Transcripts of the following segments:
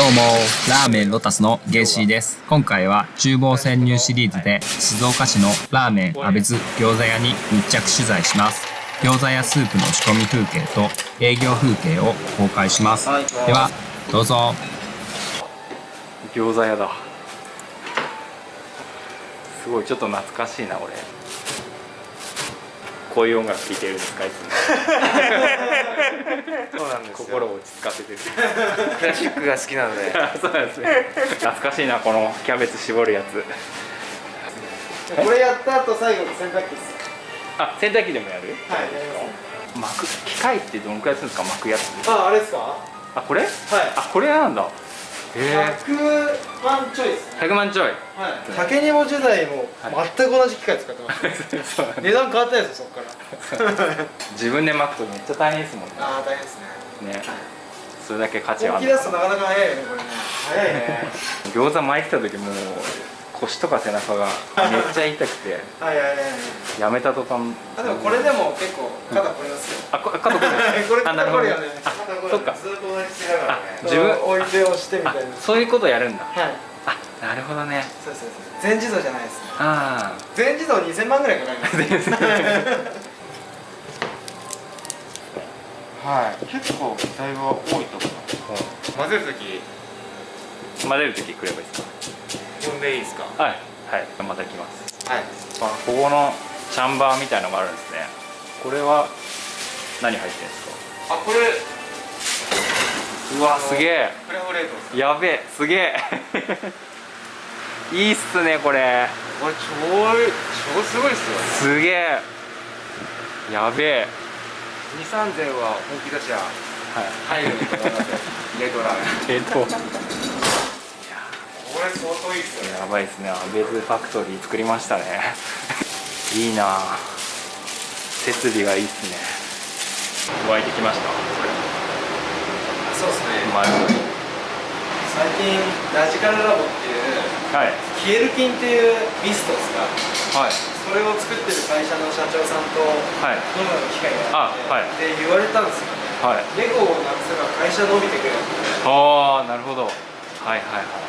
どうも、ラーメンロタスのゲイシーです。今回は厨房潜入シリーズで静岡市のラーメン阿部津餃子屋に密着取材します。餃子やスープの仕込み風景と営業風景を公開します。では、どうぞ。餃子屋だ。すごいちょっと懐かしいな俺。こういう音楽聴いてるんですかいつも。そうなんですよ。心を落ち着かせてる。クラシックが好きなので。そうなんですね。懐かしいなこのキャベツ絞るやつ。これやった後最後に洗濯機です。あ、洗濯機でもやる？はい、やります。巻く機械ってどのくらいするんですか？巻くやつ。あれですか？あ、これ？はい。あ、これなんだ。100万ちょいですね。100万ちょい。はい。竹にも時代も全く同じ機械使ってます。値段変わったやつそこから。自分で巻くとめっちゃ大変ですもんね。ああ、大変ですね。ね。それだけ価値ある。本気出すとなかなか早いよねこれね。早いね。餃子巻いてた時もう腰とか背中がめっちゃ痛くてはいはいはい。やめた途端。あ、でもこれでも結構肩こりますよ。あ、肩こり。これ肩こりよね。あ、そっか。ずっと同じしてながらね。自分置いて押してみたいな。そういうことやるんだ。はい。あ、なるほどね。そうそうそう。全自動じゃないですね。あ全自動2000万ぐらいかかります。はい。結構だいぶ多いと思います。混ぜるとき混ぜる時くればいいです呼んでいいですか？か？はいはい、また来ます。はい。あ、ここのチャンバーみたいのがあるんですね。これは何入ってるんですか？あ、これうわ、すげえ。フラフレートです。やべえ、すげえ。いいっすねこれ。これ超すごいっすよ。すげえ。やべえ。2、3000は本気出しゃはい。入るんだと思いますよ。レトラーメン。これ相当いいっすよね。やばいですね。アベズファクトリー作りましたね。いいなあ。設備がいいっすね。湧いてきました。そうですね。丸い。最近ラジカルラボっていうはい。キエル菌っていうミストですか。はい。それを作ってる会社の社長さんとはい。飲む機会があって、あ、はい。で言われたんですよね。はい。レゴをなくせば会社伸びてくるって。ああ、なるほど。はいはいはい。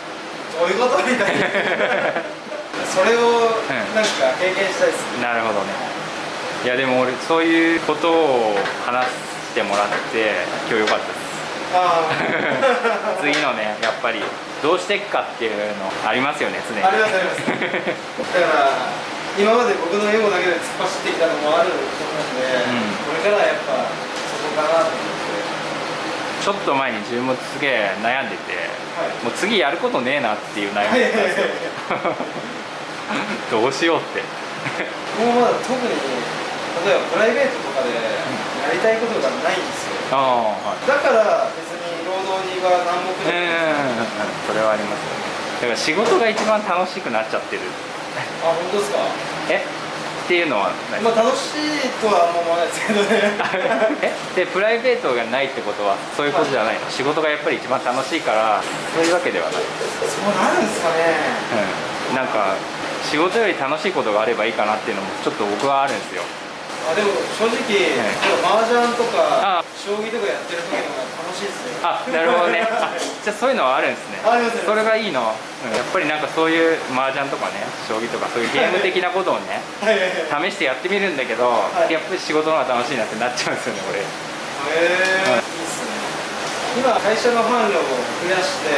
どういうことみたいな。それをなんか経験したいですね。なるほどね。いやでも俺そういうことを話してもらって今日良かったです。あ次のね、やっぱりどうしていくかっていうのありますよね、常に。ありますあります。だから今まで僕のエゴだけで突っ走ってきたのもあると思うんで、これからはやっぱそこかなと思って。ちょっと前に自分もすげえ悩んでて、はい、もう次やることねえなっていう悩みだったんですよ。どうしようって。もうまだ特に例えばプライベートとかでやりたいことがないんですよ。ああ、はい。だから別に労働には何目でもそれはありますよね。だから仕事が一番楽しくなっちゃってる。あ、本当ですか？っていうのはない。まあ楽しいとはあんま思わないですけどね。でプライベートがないってことはそういうことじゃないの？仕事がやっぱり一番楽しいからそういうわけではない。そうなるんですかね。なんか仕事より楽しいことがあればいいかなっていうのもちょっと僕はあるんですよ。あ、でも正直、麻雀とか将棋とかやってる時の方が楽しいですよ。あ、なるほどね。あ、じゃあそういうのはあるんですね。ありますね。それがいいの。やっぱりなんかそういう麻雀とかね、将棋とかそういうゲーム的なことをね試してやってみるんだけど、やっぱり仕事の方が楽しいなってなっちゃうんですよね、俺。いいっすね。今会社の販路を増やして、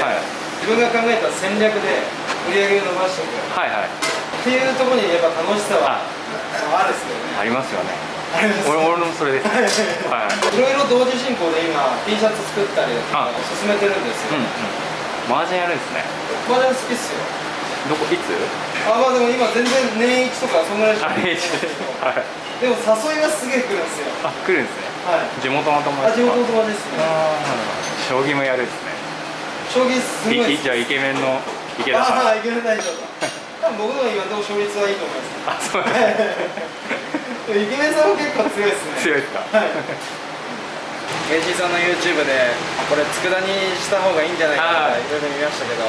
自分が考えた戦略で売り上げを伸ばしていくっていうところにやっぱ楽しさはあるっすよね。ありますよね。あります。俺もそれです。はい。いろいろ同時進行で今 T シャツ作ったり進めてるんですよ。麻雀やるんですね。麻雀好きっすよ。どこいつ？あ、まあでも今全然年一とかそんぐらいしかないんですけど。でも誘いはすげえ来るんですよ。あ、来るんですね。はい。地元の友達。地元の友達ですね。将棋もやるんですね。将棋すごい。じゃあイケメンの池田さん。イケメン大将か。多分僕の今のところ勝率はいいと思います。あ、そうなんですね。イケメンさんも結構強いですね。強いですか。はい。ゲイシーさんの YouTube でこれ佃煮した方がいいんじゃないかとかいろいろ見ましたけど、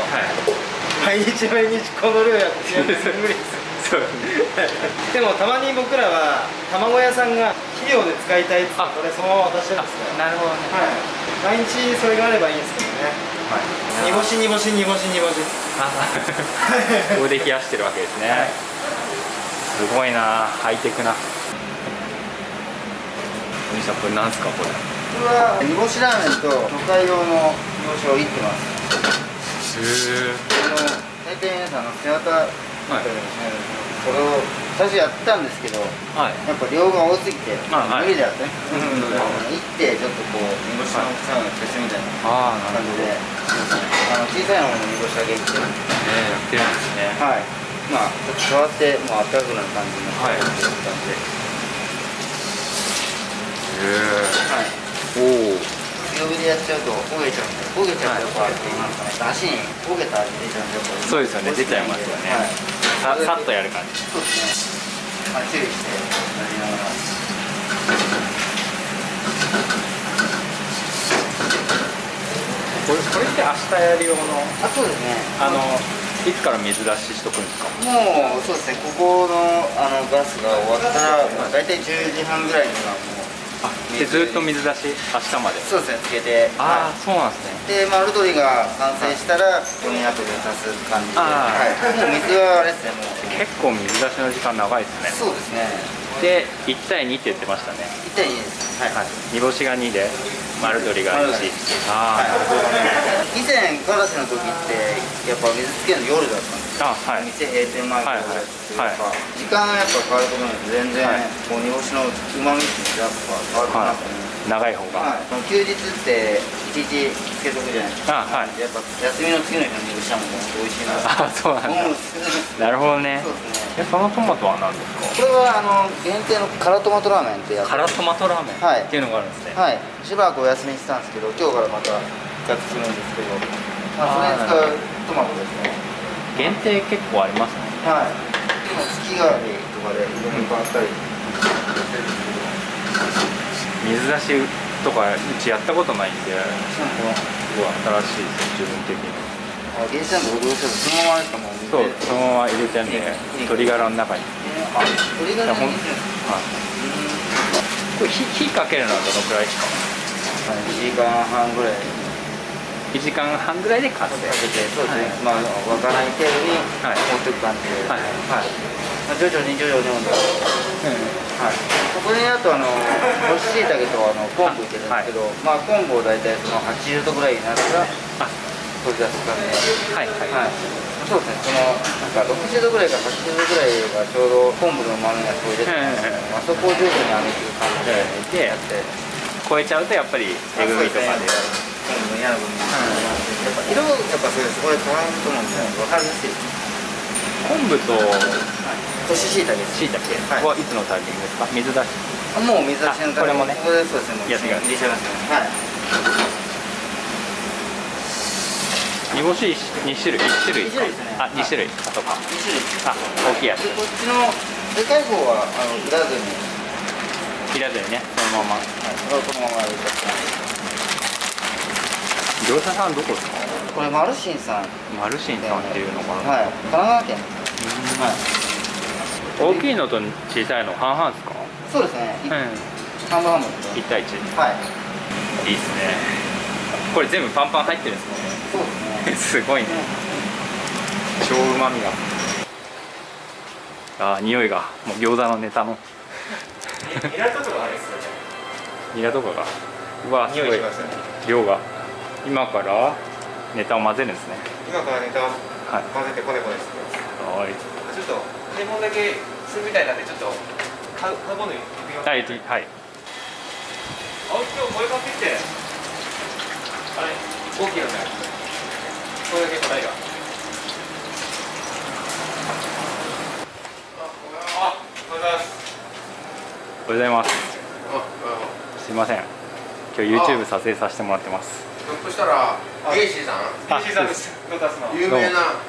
毎日毎日この量やって無理です。そうでもたまに僕らは卵屋さんが肥料で使いたいってこれそのまま渡してるんですね。なるほどね。はい。毎日それがあればいいんですけどね。日煮干し煮干し煮干し煮干し。ここで冷やしてるわけですね。すごいな、ハイテクな。お兄さん、これなんすか、これ。これは煮干しラーメンと魚介用の煮干しをいってます。大体皆さん背わたこれを最初やってたんですけど、やっぱ量が多すぎて無理だよね。いってちょっとこう煮干しの大きさの消すみたいな感じで、小さいのも煮干しだけいってやってるんですね。はい。まあちょっと触ってもう温かくなる感じの感じで。おお。強火でやっちゃうと焦げちゃうんで、焦げちゃうとやっぱだしに焦げた味出ちゃうんで、そうですよね、出ちゃいますよね。さっとやる感じ。そうですね。注意してやりながら。これって明日やる用の。そうですね。いつから水出ししとくんですか。もうそうですね。ここのガスが終わったら、だいたい10時半ぐらいにはもう。でずっと水出し明日まで。そうですね。つけて。そうなんですね。でルドリが完成したらここに後で足す感じで。もう水はあれですね。もう結構水出しの時間長いですね。そうですね。で1対2って言ってましたね。1対2です。煮干しが2で丸鶏が1。以前ガラスの時ってやっぱ水つけるの夜だったんですよ。店閉店前から時間がやっぱ変わることによって全然こう煮干しのうまみってやっぱ変わるなと思う。長い方が。休日って1日つけとくじゃないですか。やっぱ休みの次の日の煮干しはもう美味しいな。そうなんだ。なるほどね。そのトマトは何ですか。これは限定の辛トマトラーメンってやつ。辛トマトラーメンっていうのがあるんですね。はい。しばらくお休みしてたんですけど、今日からまた復活するんですけど、それに使うトマトですね。限定結構ありますね。はい。今月替わりとかでいろいろ変わったり。水出しとかうちやったことないんで、すごい新しいです自分的に。原子なんでどうしてもそのままですかもう。そう、そのまま入れてんで、鶏ガラの中に。鶏ガラに。これ火かけるのはどのくらいですか。1時間半ぐらい。1時間半ぐらいで完成。かけて、そうですね。沸かない程度に持っていく感じで。徐々に温度。ここにあと干し椎茸と昆布入れるんですけど、昆布を大体その80度ぐらいになったら取り出す感じで。そうですね。なんか60度ぐらいから80度ぐらいがちょうど昆布の豆がこう入れて、そこを徐々に揚げていく感じでやって、超えちゃうとやっぱりえぐみとかで。昆布の嫌な部分。やっぱ色やっぱそうです。これ変わると思うんで分かりやすい。昆布と干し椎茸はいつのタイミングですか。水出し。もう水出しのタイミング。これもね。そうですね。もう入れちゃいますね。はい。煮干し2種類。1種類。2種類ですね。2種類。そうか。2種類。大きいやつ。こっちのでかい方は切らずに。切らずにね、そのまま。それをこのまま入れちゃって。業者さんどこですか。これマルシンさん。マルシンさんっていうのかな。はい。神奈川県。大きいのと小さいの半々ですか。そうですね。半分半分。1対1。はい。いいですね。これ全部パンパン入ってるんですもんね。そうですね。すごいね。超うまみが。匂いがもう餃子のネタの。ニラとかがあるんですよ。ニラとかが。うわ、すごい。量が。今からネタを混ぜるんですね。今からネタを混ぜてコネコネしてます。はい。ちょっとレモンだけするみたいなんでちょっとカーボンでいってみます。はい。今日声かけて。あれ大きいのね。これだけ答えが。おはようございます。おはようございます。すいません。今日 YouTube 撮影させてもらってます。ひょっとしたらゲイシーさん、ゲイシーさんです。ロタスの有名な安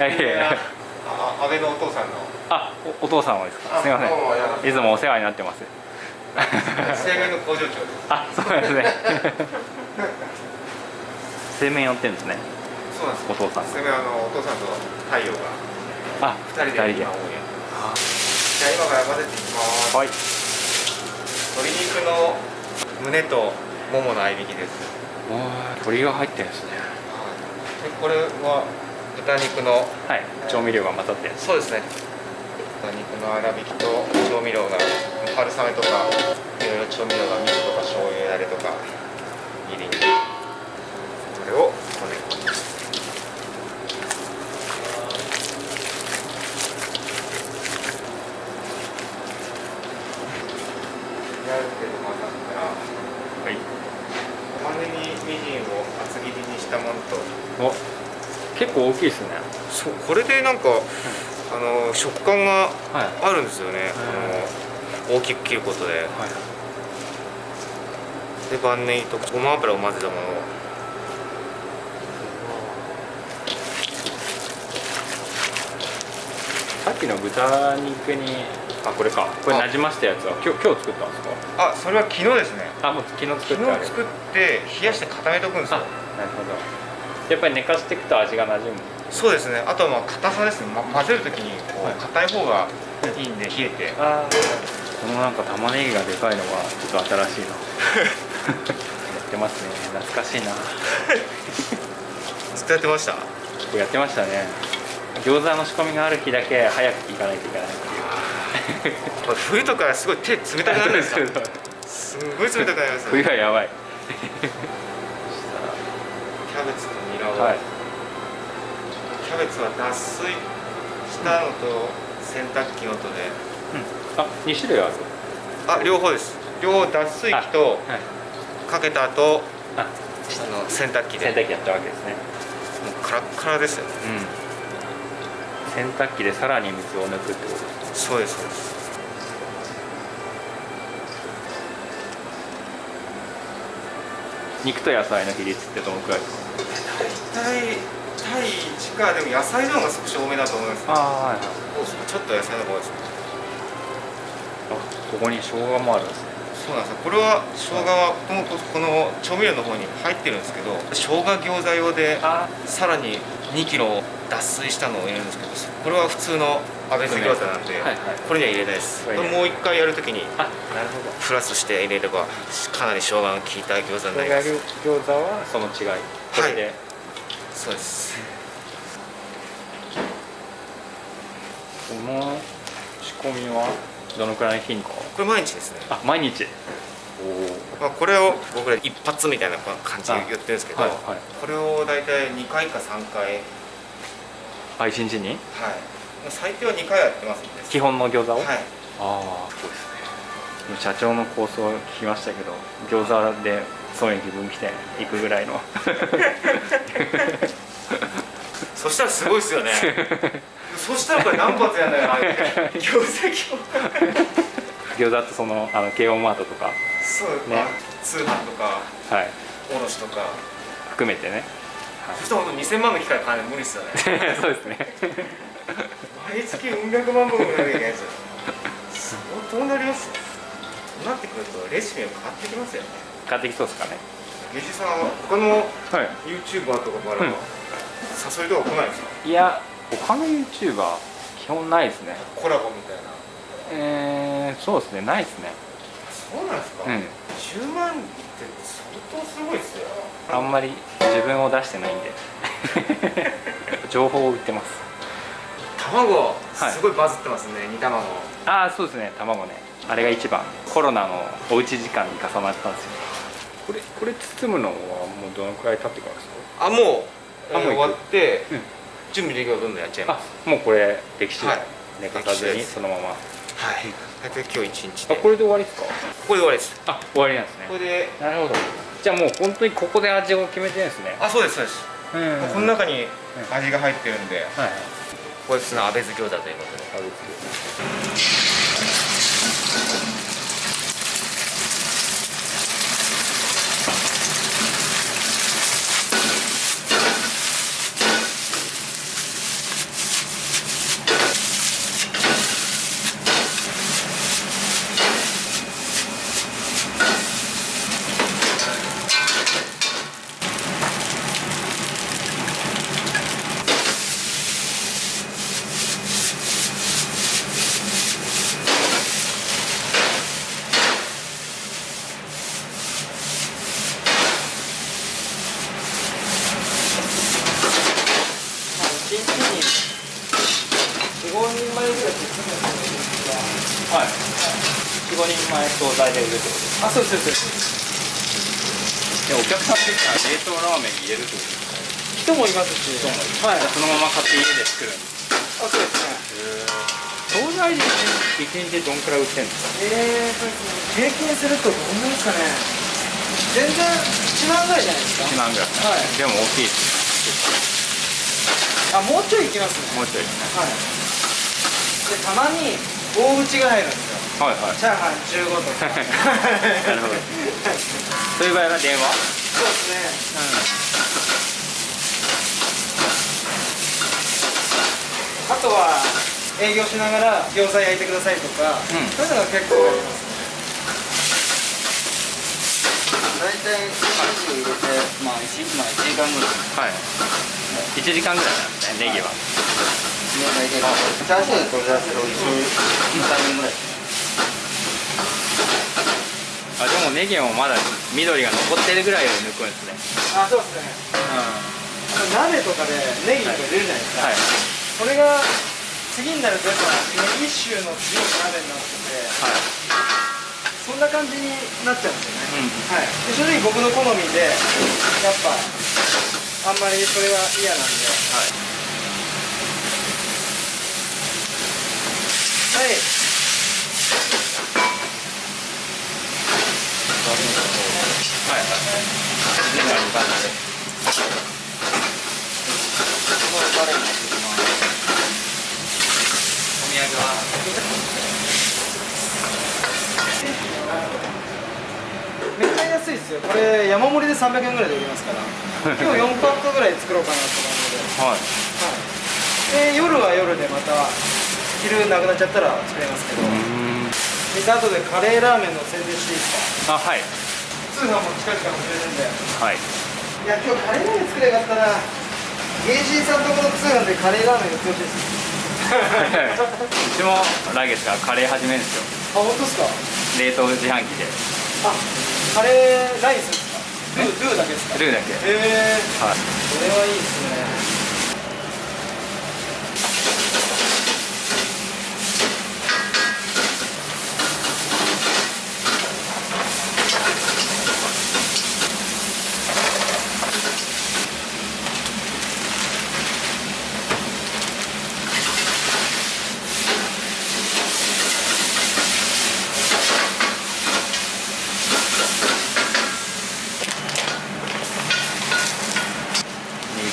倍のお父さんの。お父様ですか。すみません。いつもお世話になってます。製麺の工場長です。そうですね。製麺やってるんですね。そうなんです。お父さん。製麺お父さんと太陽が2人で今応援。じゃあ今から混ぜていきます。はい。鶏肉の胸とももの合いびきです。鶏が入ってるんですね。これは豚肉の、はい、調味料が混ざってる。そうですね、豚肉の粗挽きと調味料が春雨とかいろいろ調味料が味噌とか醤油だれとかみりん、それをこね込みます。ある程度混ざったら、はい。玉ねぎみじんを厚切りにしたものと、お、結構大きいですね。そう、これでなんか、食感がはいあるんですよね、大きく切ることで、はい。で万ネギとごま油を混ぜたものをさっきの豚肉に、あ、これか。これなじましたやつは今日作ったんですか？あ、それは昨日ですね。あ、もう昨日作ってある。昨日作って冷やして固めとくんですよ。あ、なるほど。やっぱり寝かしていくと味がなじむ。そうですね。あとはまあ硬さですね。混ぜるときにこはいう硬い方がいいんで冷えて。ああ、このなんか玉ねぎがでかいのがちょっと新しいな。やってますね。懐かしいな。ずっとやってました。これやってましたね。餃子の仕込みがある日だけ早く行かないといけないっていう。冬とかすごい手冷たくなるんですよ。すごい冷たくなりますよ。冬はやばい。キャベツとニラを、はい。キャベツは脱水したのと洗濯機のとで、あ、2種類ある。あ、両方です。両方脱水機とはい。かけた後、あ、洗濯機で洗濯機やったわけですね。もうカラッカラですよね。うん。洗濯機でさらに水を抜くってことです。そうですそうです。肉と野菜の比率ってどのくらいですか？対1か、でも野菜の方が少し多めだと思います、ね。ああ、はいはい。ちょっと野菜の方が多いですね。あ、ここに生姜もあるんですね。そうなんですよ。これは生姜はもともとこの調味料の方に入ってるんですけど、生姜餃子用であさらに2キロ脱水したのを入れるんですけど、これは普通のアベス餃子なんで、はいはい、これには入れないです。これねこれもう1回やるときにあ、なるほど。プラスして入れればかなり生姜が効いた餃子になります。餃子はその違い。これで、そうです。この仕込みはどのくらいの頻度？これ毎日ですね。あ、毎日。まあ、これを僕ら一発みたいな感じで言ってるんですけど、はいはい、これを大体2回か3回、あ、1日に？はい、最低は2回やってますんで。基本の餃子を？はい。ああ、そうですね。社長の構想を聞きましたけど、餃子で損益分岐点行くぐらいの。そしたらすごいですよね。そしたらこれ何発やんだよな。業績を。餃子とその京王マートとか、そうね、通販とか、はい、卸とか含めてね。そしたら本当2000万の機械買うの無理ですよね。そうですね。毎月うん百万本売らなきゃいけないですよ。相当なりますよ。なってくるとレシピが変わってきますよね。買ってきそうですかね。ゲジさんは他のはい。YouTuber とかからは誘いとか来ないですか？いや、他の YouTuber 基本ないですね。コラボみたいな。そうですね、ないですね。そうなんですか。うん。 10万って相当すごいですよ。あんまり自分を出してないんで。情報を売ってます。卵、はいすごいバズってますね、煮卵。ああ、そうですね、卵ね。あれが一番。コロナのおうち時間に重なったんですよ。これ包むのはもうどのくらい経ってからですか？あ、もう、もう終わって、うん、準備できればどんどんやっちゃいます。あ、もうこれ歴史はい寝かさずにそのまま。はい。大体今日一日で。あ、これで終わりですか？これで終わりです。あ、終わりなんですね。これで、なるほど。じゃあもう本当にここで味を決めてるんですね。あ、そうですそうです。うん、この中に味が入ってるんで、はい。これ普通の安倍津餃子ということで。あるはい45人前総菜で売るってことですか？あ、そうですそうです。でお客さん的には冷凍ラーメンに入れるってことですか？人もいますし、はい。そのまま買って家で作るんですあ、そうですね。惣菜で1日でどんくらい売ってるんですか？平均するとどんなですかね。全然1万ぐらいじゃないですか。1万ぐらい、はい。でも大きいですあ、もうちょいいきますね。ね。もうちょいですね。はい。で、たまに大口が入るんですよ。はいはい。チャーハン15とか。なるほど。そういう場合は電話？そうですね。あとは営業しながら餃子焼いてくださいとか、そういうのが結構ありますね。大体ネギ入れて、まあ1時間ぐらい。はい。1時間ぐらいなんですね、ネギは。チャーシューで取り出せる1分ぐらい。あ、でもネギもまだ緑が残ってるぐらいを抜くんですね。あ、そうですね。鍋とかでネギとか入れるじゃないですか。はい。それが次になるとやっぱネギ臭の強い鍋になってて、はい。そんな感じになっちゃうんですよね。うん。はい。で正直僕の好みでやっぱあんまりそれは嫌なんで。はい。はい。はいはい。次が2番です。お土産はめっちゃ安いですよ。これ山盛りで300円ぐらいで売りますから。今日4パックぐらい作ろうかなと思うので。はい。はい。で夜は夜でまた昼なくなっちゃったら作れますけど。で後でカレーラーメンの宣伝していいですか？あ、はい。通販も近々始めるんで。はい。いや今日カレーラーメン作れなかったらゲイジーさんとこの通販でカレーラーメン売ってほしいです。うちも来月からカレー始めるんですよ。あ、本当ですか？冷凍自販機で。あ、カレーライスですか？ルーだけですか？ルーだけ。はい。はい。これはいいですね。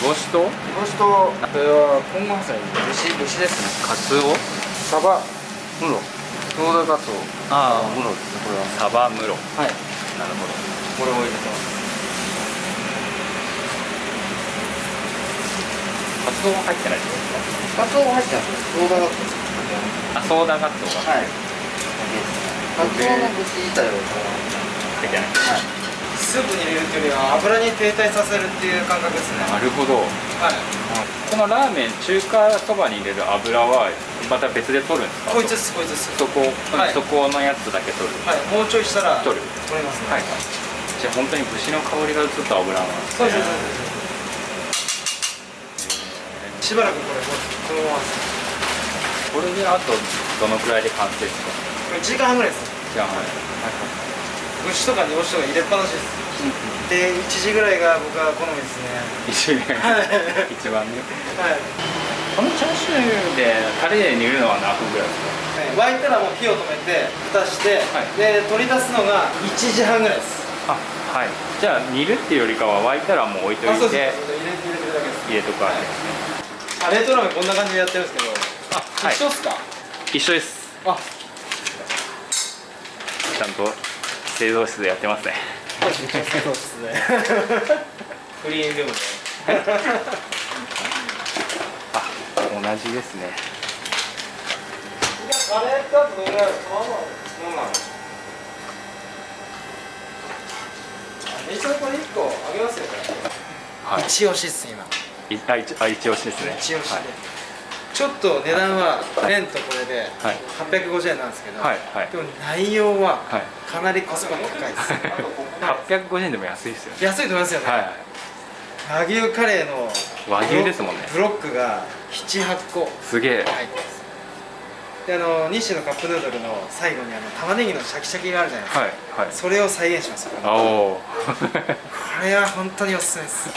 煮干しと煮干しと、これは今後挟み蒸しですね。カツオ。サバ、ムロ、ソウダガツオ、ああ、ムロですね、これは。サバムロ。はい。なるほど。これを入れてます。カツオは入ってないってことですカツオも入ってます。ソウダガツオ。か？あ、ソーダガツオがはい。カツオの蒸し自体を入ってない。はい。スープに入れるっていうよりは油に停滞させるっていう感覚ですね。なるほど。はい。このラーメン中華そばに入れる油はまた別で取るんですか？こいつです、こいつです。そこ、はいそこのやつだけ取る。はい。もうちょいしたら取る。取れますね。はいはい。じゃあ本当に節の香りが移った油なんですね。そうです。しばらくこれこのままです。これであとどのくらいで完成ですか？これ1時間半ぐらいです。じゃあはい。蒸しとか煮干しとか入れっぱなしです。で1時ぐらいが僕は好みですね。一番一番ね。はい。このチャーシューでタレで煮るのは何分ぐらいですか？沸いたらもう火を止めて蓋して、はいで取り出すのが1時半ぐらいです。あ、はい。じゃあ煮るっていうよりかは沸いたらもう置いといあ、そうです。て入れてるだけです。入れとくわけですね。あ、冷凍ラーメンこんな感じでやってるんですけど、あ、はい。一緒っすか？一緒です。あ、ちゃんと製造室でやってますね。そうですね。クリーンルームで。あ、同じですね。カレーってあとどれぐらいですか？一応これ1個あげますよ、これ。はい。一押しっす、今。一押しですね。一押しで。はいちょっと値段は麺とこれではい850円なんですけど、はいはいでも内容ははい。かなりコスパ高いです。 850円でも安いですよね。安いと思いますよね。は和牛カレーの和牛ですもんね。ブロックが7、8個い。すげえ。入ってます。で日清のカップヌードルの最後に玉ねぎのシャキシャキがあるじゃないですか、はいはい。それを再現しますよおお。これは本当におすすめです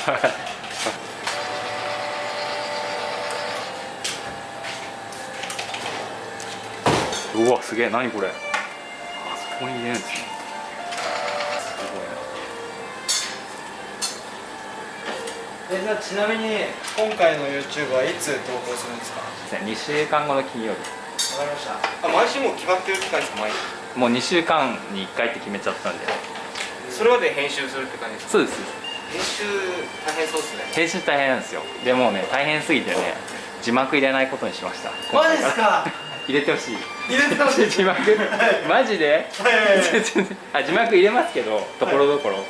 うわすげえ、何これ。あそこに入れるんですね。じゃあちなみに今回の YouTube はいつ投稿するんですか？すごいね。2週間後の金曜日。わかりました。毎週もう決まってるって感じですか？もう2週間に1回って決めちゃったんで。それまで編集するって感じですか？そうです。編集大変そうですね。編集大変なんですよ。でもうね、大変すぎてね、字幕入れないことにしました。マジですか？入れてほしい。入れてほしい字幕、マジで、あ、字幕入れますけど、ところどころ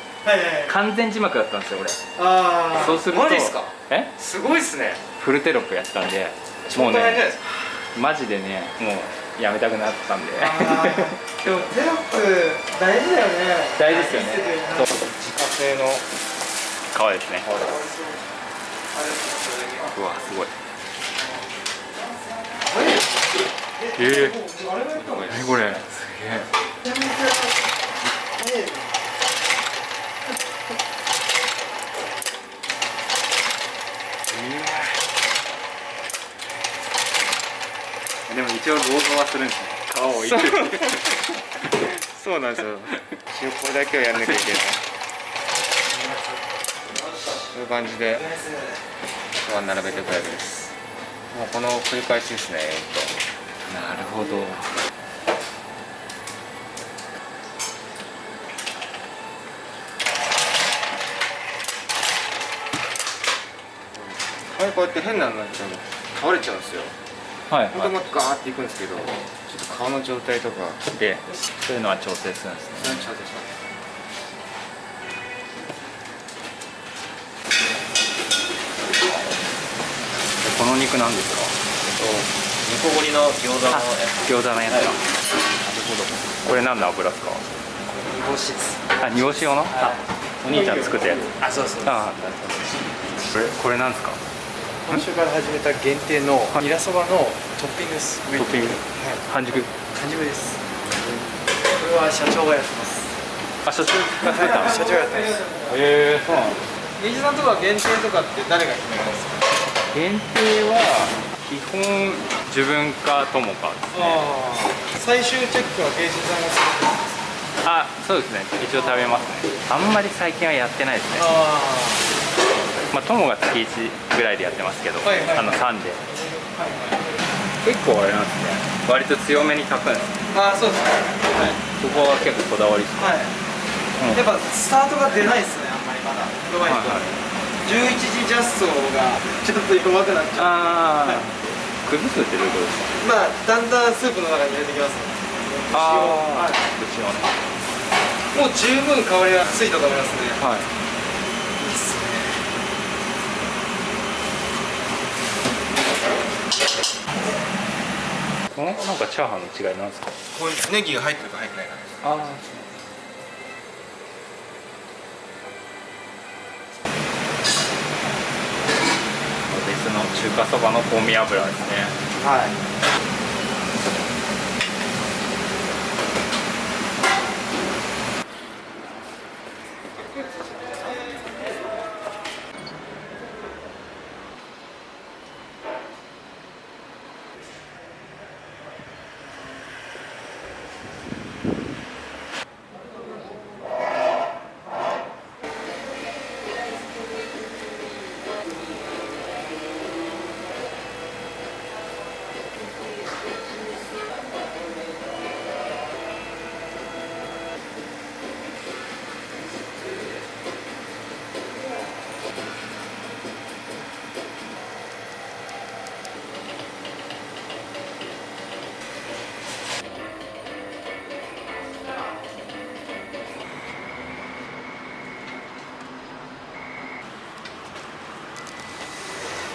完全字幕だったんですよ俺。ああ、そうすると、マジですか？すごいっすね。フルテロップやったんで、もうね、マジでね、もうやめたくなったんで。でもテロップ大事だよね。大事ですよね。そう、自家製の皮ですね。うわ、すごい。何これ、すげえ。でも一応動画はするんですね。皮を置いて。そうなんですよ。一応これだけはやんなきゃいけない。そういう感じで皮並べていくだけです。もうこの繰り返しですね。なるほど。こうやって変なのになっちゃうの倒れちゃうんですよ。はい、はい、もともとガーっていくんですけど、ちょっと皮の状態とかでそういうのは調整するんですね。それ調整します。この肉なんですか？煮こごりの餃子のやつ。餃子のやつか。なるほど。これ何の油ですか？煮干しです。あ、煮干し用の？お兄ちゃん作ったやつ。あ、そうそう。あ、これなんですか？今週から始めた限定のニラそばのトッピングです。トッピング。半熟。半熟です。これは社長がやってます。あ、社長が作った。社長がやってます。そうなの。ゲージさんとか限定とかって誰が決めるんですか？限定は基本自分か友かですね。最終チェックはゲージさんがするんですか？あ、そうですね。一応食べますね。あんまり最近はやってないですね。まあ友が月1ぐらいでやってますけど、3で。結構あれなんですね。割と強めに炊くんですね。あ、そうですね。そこは結構こだわりですね。やっぱスタートが出ないですね、あんまりまだ。11時ジャストがちょっと弱くなっちゃう。崩すってどういうことですか？まあだんだんスープの中に入れてきますね。串をね。もう十分香りがついたと思いますね。はい。いいっすね。このなんかチャーハンの違いなんですか？こういうネギが入ってるか入ってないかです。別の中華そばの香味油ですね。はい。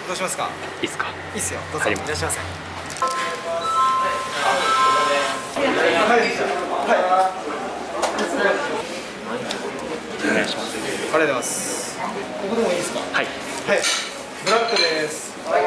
どうしますか？いいっすか？いいっすよ。どうぞ。いらっしゃいませ。お願いします。ありがとうございます。ここでもいいですか？はい。はい。ブラックです。はい。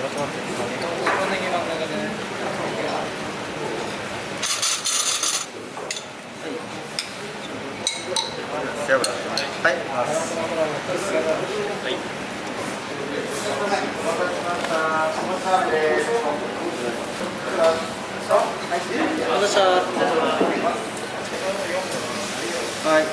白ネギ真ん中でね。背脂。はい。はい。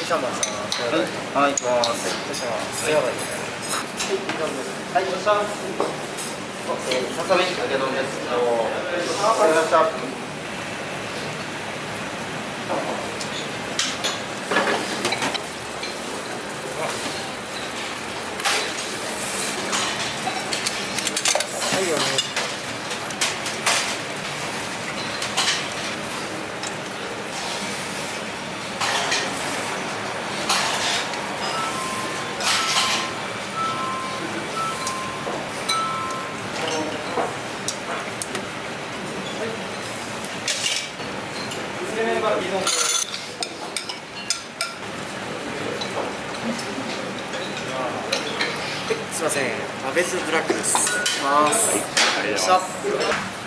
シャンマンさん、はい、行きます。はい、はい、よっしゃ。ささみ揚げ丼です。わかりました。はい、お願いします。すみません、アベスブラックです。ます。ありがとうございます。